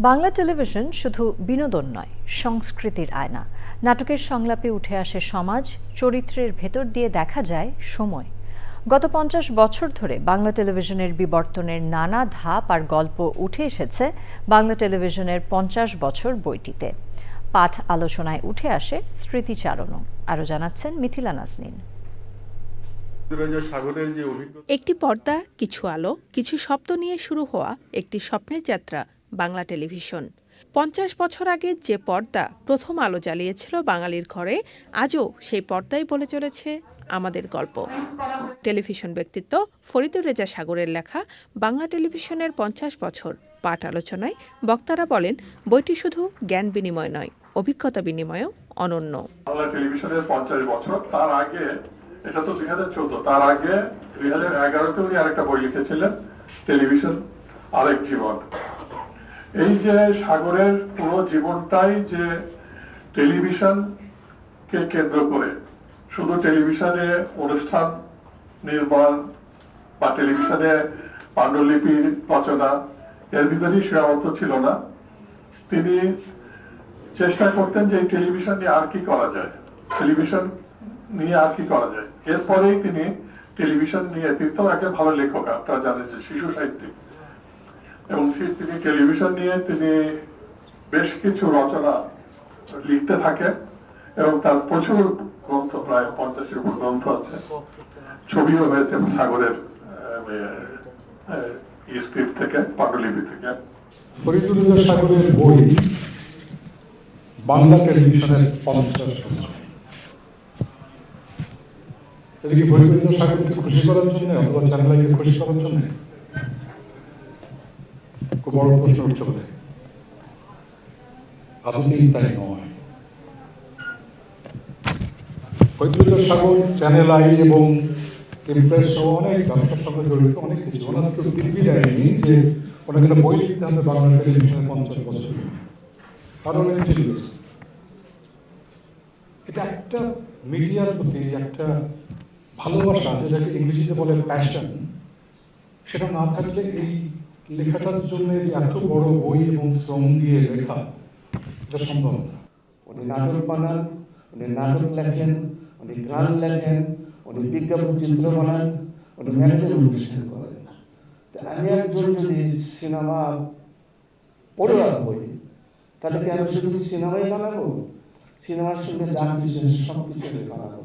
Bangla television শুধু বিনোদন নয়, সংস্কৃতির আয়না। নাটকের সংলাপে উঠে আসে সমাজ, চরিত্রের ভেতর দিয়ে দেখা যায় সময়। গত ৫০ বছর ধরে বাংলা টেলিভিশনের বিবর্তনের নানা ধাপ আর গল্প উঠে এসেছে বাংলা টেলিভিশনের ৫০ বছর বইটিতে। পাঠ আলোচনায় উঠে আসে স্মৃতিচারণও। আরও জানাচ্ছেন মিথিলা নাজনীন। একটি পর্দা, কিছু আলো, কিছু শব্দ নিয়ে শুরু হওয়া একটি স্বপ্নের যাত্রা বাংলা টেলিভিশন। ৫০ বছর আগে যে পর্দা প্রথম আলো জ্বালিয়েছিল বাঙালির ঘরে, আজও সেই পর্দাই বলে চলেছে আমাদের গল্প। টেলিভিশন ব্যক্তিত্ব ফরিদুর রেজা সাগরের লেখা বাংলা টেলিভিশনের ৫০ বছর পাঠ আলোচনায় বক্তারা বলেন, বইটি শুধু জ্ঞান বিনিময় নয়, অভিজ্ঞতা বিনিময়ও অনন্য। বাংলা টেলিভিশনের ৫০ বছর, তার আগে এটা তো ২০১৪, তার আগে ২০১১-তে উনি আরেকটা বই লিখেছিলেন, টেলিভিশন আরেক জীবন। এই যে সাগরের পুরো জীবনটাই যে টেলিভিশনকে কেন্দ্র করে, শুধু টেলিভিশনে অনুষ্ঠান নির্মাণ বা টেলিভিশনে পাণ্ডুলিপি রচনা এর ভিতরেই সীমাবদ্ধ ছিল না। তিনি চেষ্টা করতেন যে টেলিভিশন নিয়ে আর কি করা যায়, টেলিভিশন নিয়ে আর কি করা যায়। এরপরেই তিনি টেলিভিশন নিয়ে, তিনি তো একটা ভালো লেখক, আপনারা জানেন যে শিশু সাহিত্যিক, এবং তিনি টেলিভিশন নিয়ে তিনি বেশ কিছু রচনা লিখতে থাকেন এবং তার প্রচুর গ্রন্থ, প্রায় ৫০-এর উপর গ্রন্থ আছে, ছবিও হয়েছে সাগরের স্ক্রিপ্ট থেকে, পাণ্ডুলিপি থেকে। ফরিদুর রেজা সাগরের বই বাংলা টেলিভিশনের ৫০ বছর। এটা কি ফরিদুর রেজা সাগরকে খুশি করার জন্য অথবা চ্যানেলকে খুশি করার জন্য? খুব বড় প্রশ্ন উঠতে পারে। আসলেই তাই নয়। ফরিদুর রেজা সাগর চ্যানেল আই এবং ইমপ্রেস সহ অনেক ব্যবসার সঙ্গে জড়িত, অনেক কিছু। ওনার কেউ দিল্লি দেয়নি যে ওনাকে একটা বই লিখতে হবে বাংলা টেলিভিশনের ৫০ বছর। আরো অনেক কিছু লিখেছে। এটা একটা মিডিয়ার প্রতি একটা ভালোবাসা, যেটাকে ইংরেজিতে বলে প্যাশন, সেটা না থাকলে এই লেখাটার জন্য এত বড় বই এবং শ্রম দিয়ে লেখা এটা সম্ভব না। উনি নাটক বানান, উনি নাটক লেখেন, উনি গান লেখেন, উনি বিজ্ঞাপন চিত্র বানান, উনি ম্যাগাজিন অনুষ্ঠান করেন। আমি একজন যদি সিনেমা পড়ুয়া হই, তাহলে কি আমি শুধু সিনেমাই বানাবো? সিনেমার সঙ্গে যা কিছু সব কিছু বানাবো।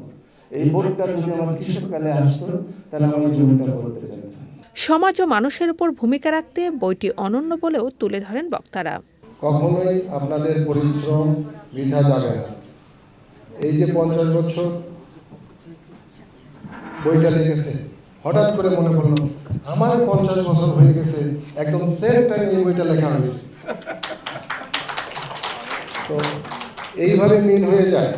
এই বইটা যদি আমার কিশোরকালে আসতো, তাহলে আমার জীবনটা বলতে চাইতাম। সমাজ ও মানুষের উপর ভূমিকা রাখতে বইটি অনন্য বলেও তুলে ধরেন বক্তারা। কখনোই আপনাদের পরিশ্রম বৃথা যাবে না। এই যে ৫০ বছর বইটা লিখেছে, হঠাৎ করে মনে পড়লো আমার ৫০ বছর হয়ে গেছে, একদম সেম টাইম এই বইটা লেখা হয়েছে। তো এইভাবে মিল হয়ে যায়,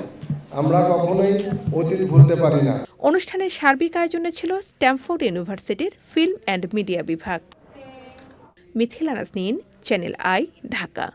আমরা কখনোই অতীত ভুলতে পারি না। অনুষ্ঠানের সার্বিক আয়োজনে ছিল স্ট্যামফোর্ড ইউনিভার্সিটির ফিল্ম অ্যান্ড মিডিয়া বিভাগ। Mithila Nazneen, channel I, Dhaka.